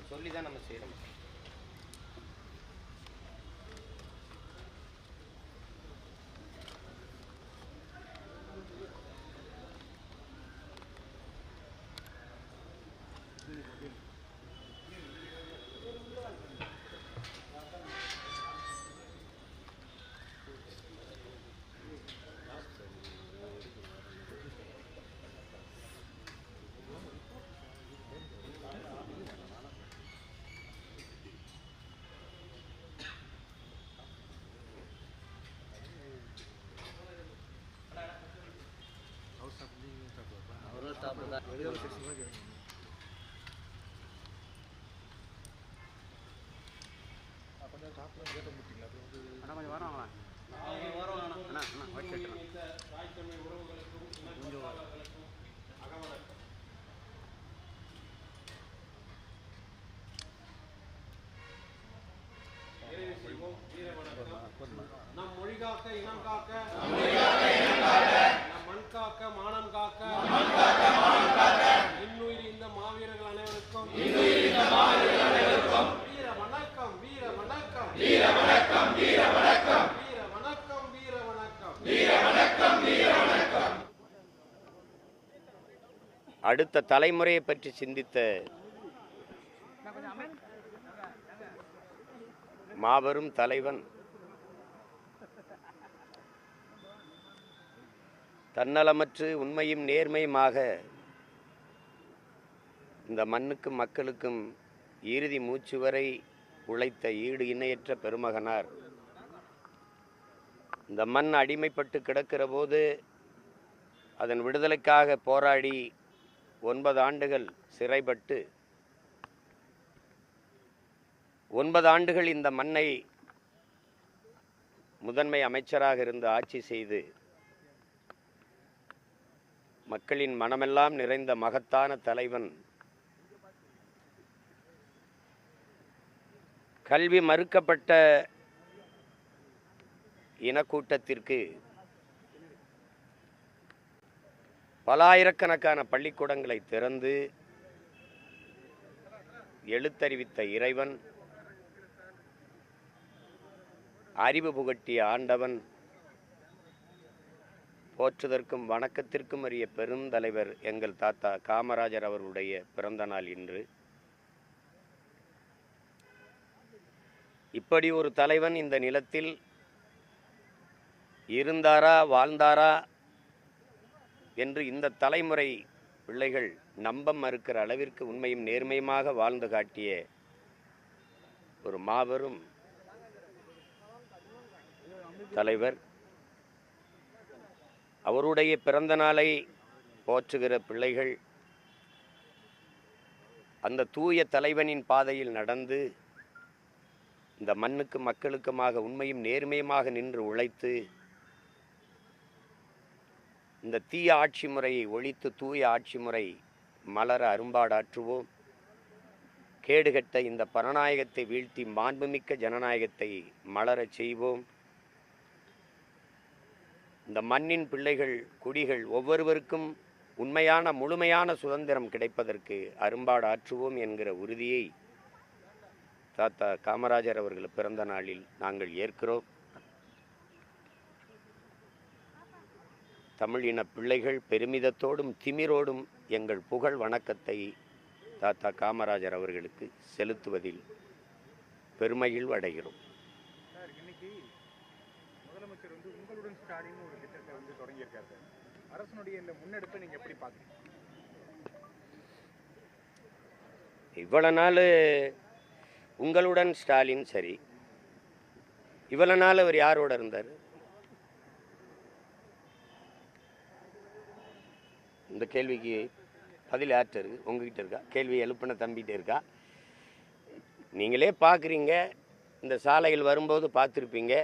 சொல்லி தான் நம்ம செய்யணும். நம் மொழி காக்க, இனம் காக்க, நம் மண் காக்க, மானம் காக்க, இன்னுயிர் இந்த மாவீரர்கள் அனைவருக்கும் வீர வணக்கம், வீர வணக்கம், வீர வணக்கம், வீர வணக்கம், வீர வணக்கம், வீர வணக்கம், வீர வணக்கம், வீர வணக்கம். அடுத்த தலைமுறையை பற்றி சிந்தித்த மாபெரும் தலைவன், தன்னலமற்று உண்மையும் நேர்மையுமாக இந்த மண்ணுக்கும் மக்களுக்கும் இறுதி மூச்சு வரை உழைத்த ஈடு இணையற்ற பெருமகனார் இந்த மண் அடிமைப்பட்டு கிடக்கிற போது அதன் விடுதலைக்காக போராடி 9 ஆண்டுகள் சிறைப்பட்டு 9 ஆண்டுகள் இந்த மண்ணை முதன்மை அமைச்சராக இருந்து ஆட்சி செய்து மக்களின் மனமெல்லாம் நிறைந்த மகத்தான தலைவன் கல்வி மறுக்கப்பட்ட இனக்கூட்டத்திற்கு பல ஆயிரக்கணக்கான பள்ளிக்கூடங்களை திறந்து எழுத்தறிவித்த இறைவன், அறிவு புகட்டிய ஆண்டவன், போற்றுதற்கும் வணக்கத்திற்கும் உரிய பெருந்தலைவர் எங்கள் தாத்தா காமராஜர் அவர்களுடைய பிறந்த நாள் இன்று. இப்படி ஒரு தலைவன் இந்த நிலத்தில் இருந்தாரா, வாழ்ந்தாரா என்று இந்த தலைமுறை பிள்ளைகள் நம்ப மறுக்கிற அளவிற்கு உண்மையும் நேர்மையுமாக வாழ்ந்து காட்டிய ஒரு மாபெரும் தலைவர். அவருடைய பிறந்த நாளை போற்றுகிற பிள்ளைகள் அந்த தூய தலைவனின் பாதையில் நடந்து இந்த மண்ணுக்கு மக்களுக்குமாக உண்மையும் நேர்மையுமாக நின்று உழைத்து இந்த தீய ஆட்சி முறையை ஒழித்து தூய ஆட்சி முறை மலர அரும்பாடாற்றுவோம். கேடுகட்ட இந்த பரநாயகத்தை வீழ்த்தி மாண்புமிக்க ஜனநாயகத்தை மலரச் செய்வோம். இந்த மண்ணின் பிள்ளைகள், குடிகள் ஒவ்வொருவருக்கும் உண்மையான முழுமையான சுதந்திரம் கிடைப்பதற்கு அரும்பாடாற்றுவோம் என்கிற உறுதியை தாத்தா காமராஜர் அவர்கள் பிறந்த நாளில் நாங்கள் ஏற்கிறோம். தமிழ் இன பிள்ளைகள் பெருமிதத்தோடும் திமிரோடும் எங்கள் புகழ் வணக்கத்தை தாத்தா காமராஜர் அவர்களுக்கு செலுத்துவதில் பெருமையில் அடைகிறோம். இன்னைக்கு முதலமைச்சர் உங்களுடன் ஸ்டாலின் ஒரு திட்டத்தை தொடங்கியிருக்காரு. அரசனுடைய இந்த முன்னெடுப்பை நீங்க எப்படி பாக்குறீங்க? இவ்வளவு நாள் உங்களுடன் ஸ்டாலின் சரி, இவ்வளவு நாள் அவர் யாரோட இருந்தார்? இந்த கேள்விக்கு பதில் யார்கிட்ட இருக்கு? உங்ககிட்ட இருக்கா? கேள்வி எழுப்பின தம்பிகிட்ட இருக்கா? நீங்களே பார்க்குறீங்க, இந்த சாலையில் வரும்போது பார்த்துருப்பீங்க.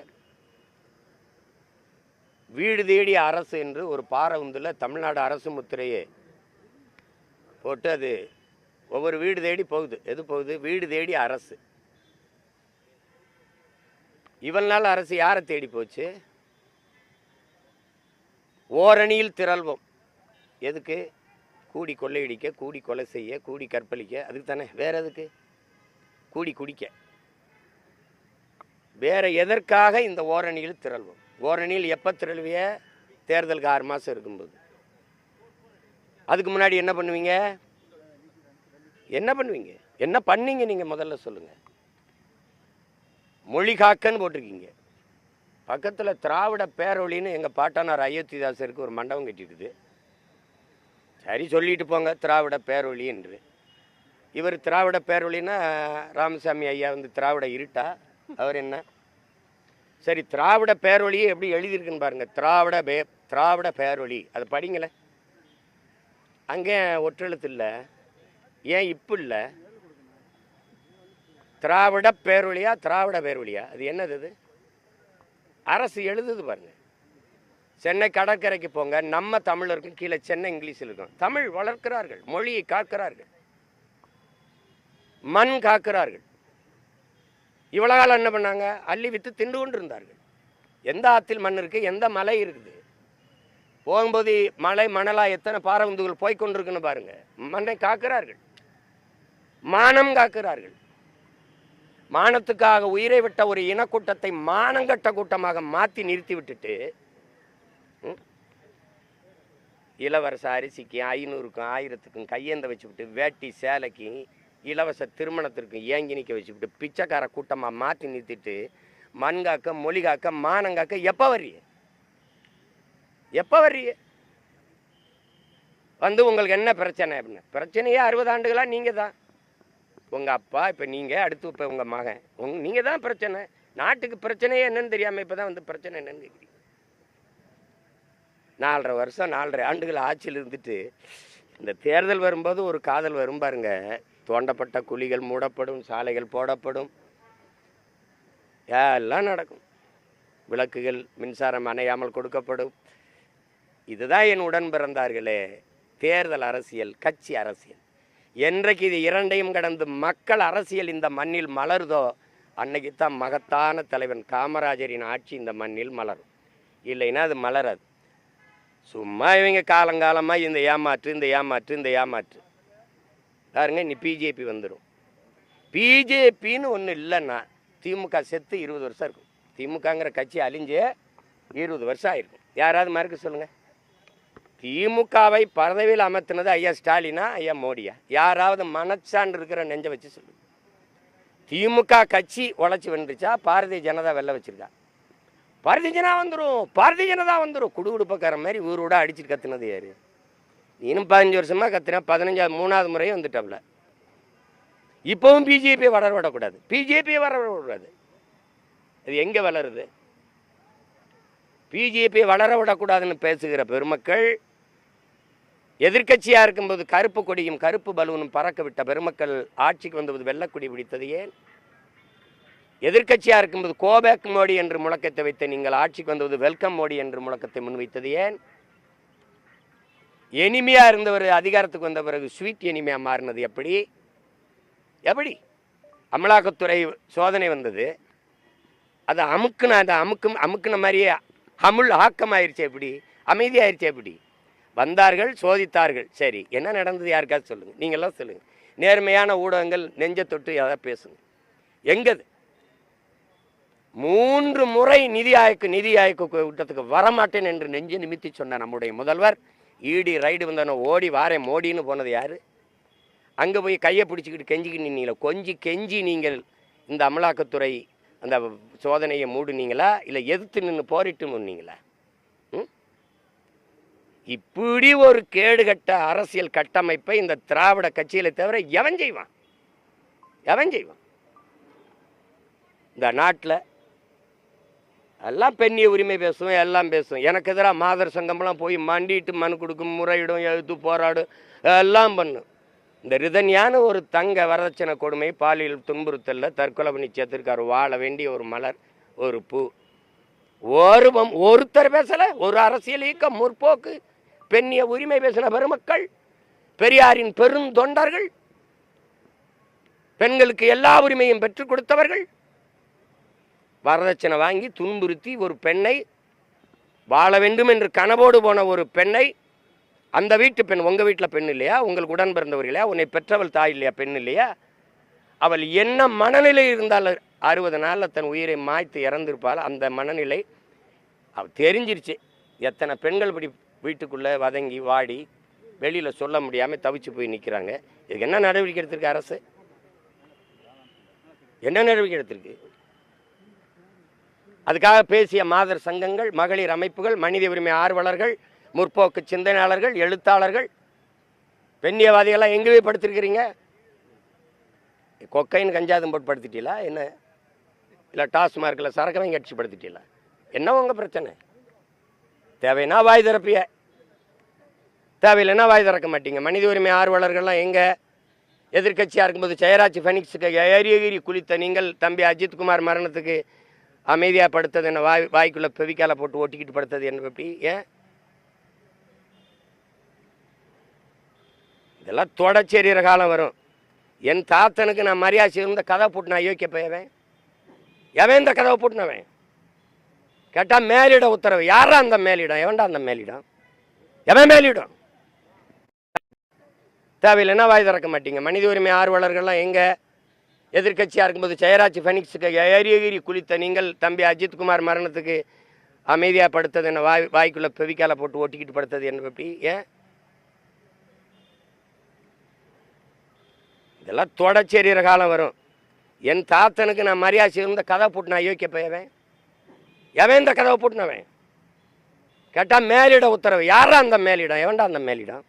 வீடு தேடி அரசு என்று ஒரு பாரவுந்தில் தமிழ்நாடு அரசு முத்திரையே போட்டு அது ஒவ்வொரு வீடு தேடி போகுது. எது போகுது? வீடு தேடி அரசு. இவள் நாள் அரசு யாரை தேடி போச்சு? ஓரணியில் திரள்வோம். எதுக்கு? கூடி கொள்ளையடிக்க, கூடி கொலை செய்ய, கூடி கற்பழிக்க. அதுக்கு தானே. வேற எதுக்கு? கூடி குடிக்க. வேற எதற்காக இந்த ஓரணியில் திரள்வோம்? ஓரணியில் எப்போ திரள்விய? தேர்தலுக்கு 6 மாதம் இருக்கும்போது. அதுக்கு முன்னாடி என்ன பண்ணுவீங்க? என்ன பண்ணுவீங்க? என்ன பண்ணீங்க நீங்கள் முதல்ல சொல்லுங்கள். மொழி காக்கன்னு போட்டிருக்கீங்க. பக்கத்தில் திராவிட பேரொழின்னு எங்கள் பாட்டனார் அயோத்திதாசருக்கு ஒரு மண்டபம் கட்டிட்டுது. சரி, சொல்லிட்டு போங்க திராவிட பேரொழி என்று. இவர் திராவிட பேரொழின்னா ராமசாமி ஐயா வந்து திராவிட இருட்டா? அவர் என்ன? சரி, திராவிட பேரொழியை எப்படி எழுதியிருக்குன்னு பாருங்கள். திராவிட பேரொழி, அதை படிங்களே. அங்கே ஒற்றெழுத்து இல்லை. ஏன் இப்போ இல்லை? திராவிட பேரொழியா திராவிட பேரொழியா? அது என்னது? அது அரசு எழுதுது பாருங்க. சென்னை கடற்கரைக்கு போங்க, நம்ம தமிழ் இருக்கும், கீழே சென்னை இங்கிலீஷில் இருக்கும். தமிழ் வளர்க்கிறார்கள், மொழியை காக்கிறார்கள், மண் காக்கிறார்கள். இவ்வளோ காலம் என்ன பண்ணாங்க? அள்ளி விற்று திண்டு கொண்டு இருந்தார்கள். எந்த ஆற்றில் மண் இருக்குது, எந்த மலை இருக்குது? போகும்போது மலை மணலாக எத்தனை பாரவுந்துகள் போய்கொண்டிருக்குன்னு பாருங்க. மண்ணை காக்கிறார்கள், மானம் காக்கிறார்கள். மானத்துக்காக உயிரை விட்ட ஒரு இனக்கூட்டத்தை மானங்கட்ட கூட்டமாக மாற்றி நிறுத்தி விட்டுட்டு இலவச அரிசிக்கு 500க்கும் 1000க்கும் கையேந்த வச்சுவிட்டு வேட்டி சேலைக்கு இலவச திருமணத்திற்கு ஏங்கி நிற்க வச்சுவிட்டு பிச்சைக்கார கூட்டமாக மாற்றி நிறுத்திட்டு மண் காக்க, மொழி காக்க, மானங்காக்க எப்போ வர்றீங்க? எப்போ வர்றீங்க? வந்து உங்களுக்கு என்ன பிரச்சனை அப்படின்னு? பிரச்சனையே 60 ஆண்டுகளாக நீங்கள் தான். உங்கள் அப்பா, இப்போ நீங்கள், அடுத்து இப்போ உங்கள் மகன், நீங்கள் தான் பிரச்சனை. நாட்டுக்கு பிரச்சனையே என்னன்னு தெரியாமல் இப்போ தான் வந்து பிரச்சனை என்னன்னு கேட்குறீங்க. 4.5 வருஷம் 4.5 ஆண்டுகள் ஆட்சியில் இருந்துட்டு இந்த தேர்தல் வரும்போது ஒரு காதல் வரும் பாருங்க. தோண்டப்பட்ட குழிகள் மூடப்படும், சாலைகள் போடப்படும், எல்லாம் நடக்கும். விளக்குகள் மின்சாரம் அணையாமல் கொடுக்கப்படும். இதுதான் என் உடன் பிறந்தார்களே தேர்தல் அரசியல், கட்சி அரசியல். என்றைக்கு இது இரண்டையும் கடந்து மக்கள் அரசியல் இந்த மண்ணில் மலருதோ அன்னைக்கு தான் மகத்தான தலைவன் காமராஜரின் ஆட்சி இந்த மண்ணில் மலரும். இல்லைன்னா அது மலராது. சும்மா இவங்க காலங்காலமாக இந்த ஏமாற்று பாருங்க. நீ பிஜேபி வந்துடும். பிஜேபின்னு ஒன்று இல்லைன்னா திமுக செத்து 20 வருஷம் இருக்கும். திமுகங்கிற கட்சி அழிஞ்சே 20 வருஷம் ஆயிருக்கும். யாராவது மறுக்க சொல்லுங்கள். திமுகவை பதவியில் அமர்த்தினது ஐயா ஸ்டாலினா, ஐயா மோடியா? யாராவது மனச்சான்று இருக்கிற நெஞ்சை வச்சு சொல்லுங்க. திமுக கட்சி உழைச்சி வந்துருச்சா? பாரதிய ஜனதா வெள்ள வச்சிருக்கா? பாரதிய ஜனதா வந்துடும். குடுகுடுப்பக்கார மாதிரி ஊரோட அடிச்சுட்டு கத்துனது யாரு? இன்னும் 15 வருஷமாக கத்துனா 15வது 3வது முறையும் வந்துட்டாப்ல. இப்போவும் பிஜேபியை வளர விடக்கூடாது. அது எங்கே வளருது? பிஜேபியை வளர விடக்கூடாதுன்னு பேசுகிற பெருமக்கள், எதிர்கட்சியாக இருக்கும்போது கருப்பு கொடியும் கருப்பு பலூனும் பறக்க விட்ட பெருமக்கள் ஆட்சிக்கு வந்தபோது வெள்ளக்கொடி பிடித்தது ஏன்? எதிர்கட்சியாக இருக்கும்போது கோபேக் மோடி என்று முழக்கத்தை வைத்த நீங்கள் ஆட்சிக்கு வந்தபோது வெல்கம் மோடி என்று முழக்கத்தை முன்வைத்தது ஏன்? எனிமையாக இருந்தவர் அதிகாரத்துக்கு வந்த பிறகு ஸ்வீட் எனிமையாக மாறினது எப்படி? அமலாக்கத்துறை சோதனை வந்தது, அது அமுக்குன மாதிரியே ஆக்கமாயிருச்சு. எப்படி? அமைதியாயிருச்சு. எப்படி? வந்தார்கள், சோதித்தார்கள். சரி, என்ன நடந்தது? யாருக்காவது சொல்லுங்கள். நீங்கள்லாம் சொல்லுங்கள். நேர்மையான ஊடகங்கள் நெஞ்ச தொட்டு எதாவது பேசுங்க. எங்கது? 3 முறை நிதி ஆயோக கூட்டத்துக்கு வரமாட்டேன் என்று நெஞ்சு நிமித்தி சொன்ன நம்முடைய முதல்வர் ஈடி ரைடு வந்தானோ ஓடி வாரேன் மோடின்னு போனது யார்? அங்கே போய் கையை பிடிச்சிக்கிட்டு கெஞ்சிக்கிட்டு நின்னீங்களா? கெஞ்சி நீங்கள் இந்த அமலாக்கத்துறை அந்த சோதனையை மூடுனீங்களா, இல்லை எதிர்த்து நின்று போரிட்டு முன்னீங்களா? இப்படி ஒரு கேடுகட்ட அரசியல் கட்டமைப்பை இந்த திராவிட கட்சிகளை தவிர எவன் செய்வான்? இந்த நாட்டில் எல்லாம் பெண்ணிய உரிமை பேசுவோம், எல்லாம் பேசுவோம். எனக்கு எதிராக மாதர் சங்கம்லாம் போய் மண்டிட்டு மனு கொடுக்கும், முறையிடும், எழுத்து போராடும், எல்லாம் பண்ணும். இந்த ரிதன்யான ஒரு தங்க வரதட்சணை கொடுமை, பாலியல் துன்புறுத்தலில் தற்கொலை பண்ணி சேர்த்துருக்காரு. வாழ வேண்டிய ஒரு மலர், ஒரு பூ, ஒருத்தர் பேசல. ஒரு அரசியல் இயக்கம், முற்போக்கு, பெண்ணிய உரிமை பேசின பெருமக்கள், பெரியாரின் பெருந்தொண்டர்கள், பெண்களுக்கு எல்லா உரிமையும் பெற்றுக் கொடுத்தவர்கள், வரதட்சணை வாங்கி துன்புறுத்தி ஒரு பெண்ணை, வாழ வேண்டும் என்று கனவோடு போன ஒரு பெண்ணை, அந்த வீட்டு பெண், உங்கள் வீட்டில் பெண் இல்லையா, உங்களுக்கு உடன் பிறந்தவர் இல்லையா, உன்னை பெற்றவள் தாய் இல்லையா, பெண் இல்லையா, அவள் என்ன மனநிலை இருந்தாலும் 60 நாளில் தன் உயிரை மாய்த்து இறந்திருப்பாள். அந்த மனநிலை அவள் தெரிஞ்சிருச்சு. எத்தனை பெண்கள் இப்படி வீட்டுக்குள்ளே வதங்கி வாடி வெளியில் சொல்ல முடியாமல் தவிச்சு போய் நிற்கிறாங்க. இதுக்கு என்ன நடவடிக்கை எடுத்திருக்கு அரசு? என்ன நடவடிக்கை எடுத்திருக்கு? அதுக்காக பேசிய மாதர் சங்கங்கள், மகளிர் அமைப்புகள், மனித உரிமை ஆர்வலர்கள், முற்போக்கு சிந்தனையாளர்கள், எழுத்தாளர்கள், பெண்ணியவாதிகள்லாம் எங்கே போய் படுத்திருக்கிறீங்க? கொக்கைன்னு கஞ்சாதம் போட்டு படுத்திட்டீங்களா என்ன? இல்லை டாஸ்மார்க்கில் சரக்கு வாங்கி அடிச்சு படுத்திட்டீங்களா என்ன உங்கள் பிரச்சனை? தேவைன்னா வாய் திறப்பிய, தேவையில்லைன்னா வாய் திறக்க மாட்டீங்க. மனித உரிமை ஆர்வலர்கள்லாம் எங்கே? எதிர்கட்சியாக இருக்கும்போது ஜெயராஜ் ஃபெனிக்ஸுக்கு ஏறி குளித்த நீங்கள் தம்பி அஜித்குமார் மரணத்துக்கு அமைதியாக படுத்தது என்ன? வாய்க்குள்ளே பெவிக்கால போட்டு ஒட்டிக்கிட்டு படுத்தது என்ன? எப்படி? ஏன் இதெல்லாம் தொடச்செறிகிற காலம் வரும். என் தாத்தனுக்கு நான் மரியாதை இருந்த கதை போட்டு நான் யோக்கிய போயவன் எவன் இந்த கதவை போட்டுனவன் கேட்டால் மேலிட உத்தரவு. யாரா அந்த மேலிடம்? எவன்டா அந்த மேலிடம்? எவன் மேலிடம்? தேவையில்லைன்னா வாய் திறக்க மாட்டீங்க. மனித உரிமை ஆர்வலர்கள்லாம் எங்கே? எதிர்கட்சியாக இருக்கும்போது ஜெயராஜ் ஃபெனிக்ஸுக்கு ஏறி குளித்த நீங்கள் தம்பி அஜித்குமார் மரணத்துக்கு அமைதியாக படுத்தது என்ன? வாய்க்குள்ளே பெவிக்கால போட்டு ஒட்டிக்கிட்டு படுத்தது என்ன? எப்படி? ஏன் இதெல்லாம் தொடச்செறிகிற காலம் வரும். என் தாத்தனுக்கு நான் மரியாதை இருந்த கதை போட்டு நான் யோக்கிய போயவன் எவன் இந்த கதவை போட்டுனவன் கேட்டால் மேலிட உத்தரவு. யாரா அந்த மேலிடம்? எவன்டா அந்த மேலிடம்?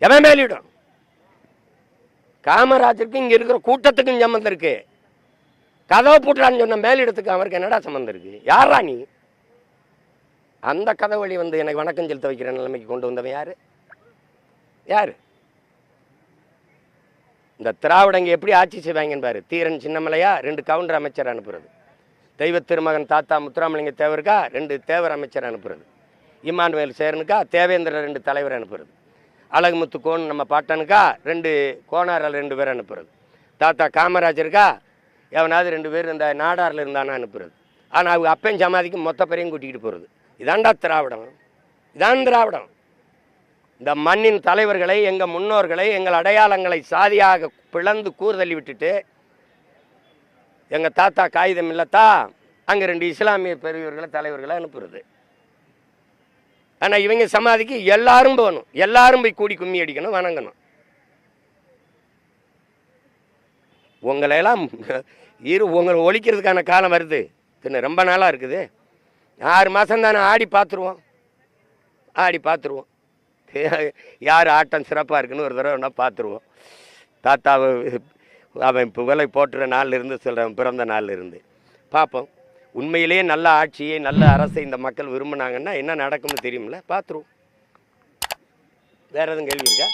எவன் மேலிடம்? காமராஜருக்கு இங்கே இருக்கிற கூட்டத்துக்கும் சம்மந்தம் இருக்கு. கதவை போட்டுறான்னு சொன்ன மேலிடத்துக்கு அவருக்கு என்னடா சம்மந்தம் இருக்கு? யாரா நீ? அந்த கதை வழி வந்து எனக்கு வணக்கம் செலுத்த வைக்கிற நிலைமைக்கு கொண்டு வந்தவன் யாரு? யாரு? இந்த திராவிடங்க எப்படி ஆட்சி செய்வாங்கன்னு பாரு. தீரன் சின்னமலையா 2 கவுண்டர் அமைச்சர் அனுப்புறது, தெய்வ திருமகன் தாத்தா முத்துராமலிங்க தேவருக்கா 2 தேவர் அமைச்சர் அனுப்புறது, இமானுவேல் சேரனுக்கா தேவேந்திர 2 தலைவர் அனுப்புறது, அழகுமுத்து கோன் நம்ம பாட்டனுக்கா 2 கோனாரில் 2 பேர் அனுப்புறது, தாத்தா காமராஜருக்கா எவனாவது 2 பேர் இந்த நாடாரில் இருந்தானா அனுப்புறது. ஆனால் அவங்க அப்பையும் சமாதிக்கு மொத்த பேரையும் கூட்டிக்கிட்டு போகிறது. இதாண்டா திராவிடம். இதான் திராவிடம். இந்த மண்ணின் தலைவர்களை, எங்கள் முன்னோர்களை, எங்கள் அடையாளங்களை சாதியாக பிளந்து கூறுதள்ளி விட்டுட்டு எங்கள் தாத்தா காகிதம் இல்லத்தா அங்கே 2 இஸ்லாமிய பெரியவர்களை தலைவர்களை அனுப்புறது. ஆனால் இவங்க சமாதிக்கு எல்லாரும் போகணும், எல்லாரும் போய் கூடி கும்மி அடிக்கணும், வணங்கணும். உங்களையெல்லாம் உங்களை ஒழிக்கிறதுக்கான காலம் வருது. இன்னும் ரொம்ப நாளாக இருக்குது. 6 மாதம் தானே ஆடி பார்த்துருவோம். யார் ஆட்டம் சிறப்பாக இருக்குன்னு ஒரு தடவை வேணால் பார்த்துருவோம். தாத்தாவை அவன் புகழை போட்டுற நாளில் இருந்து சொல்கிறவன் பிறந்த நாளில் இருந்து பார்ப்போம். உண்மையிலேயே நல்ல ஆட்சியை, நல்ல அரசை இந்த மக்கள் விரும்பினாங்கன்னா என்ன நடக்கும்னு தெரியுமில்ல, பார்த்துருவோம். வேறு எதுவும் கேள்வி இருக்கா?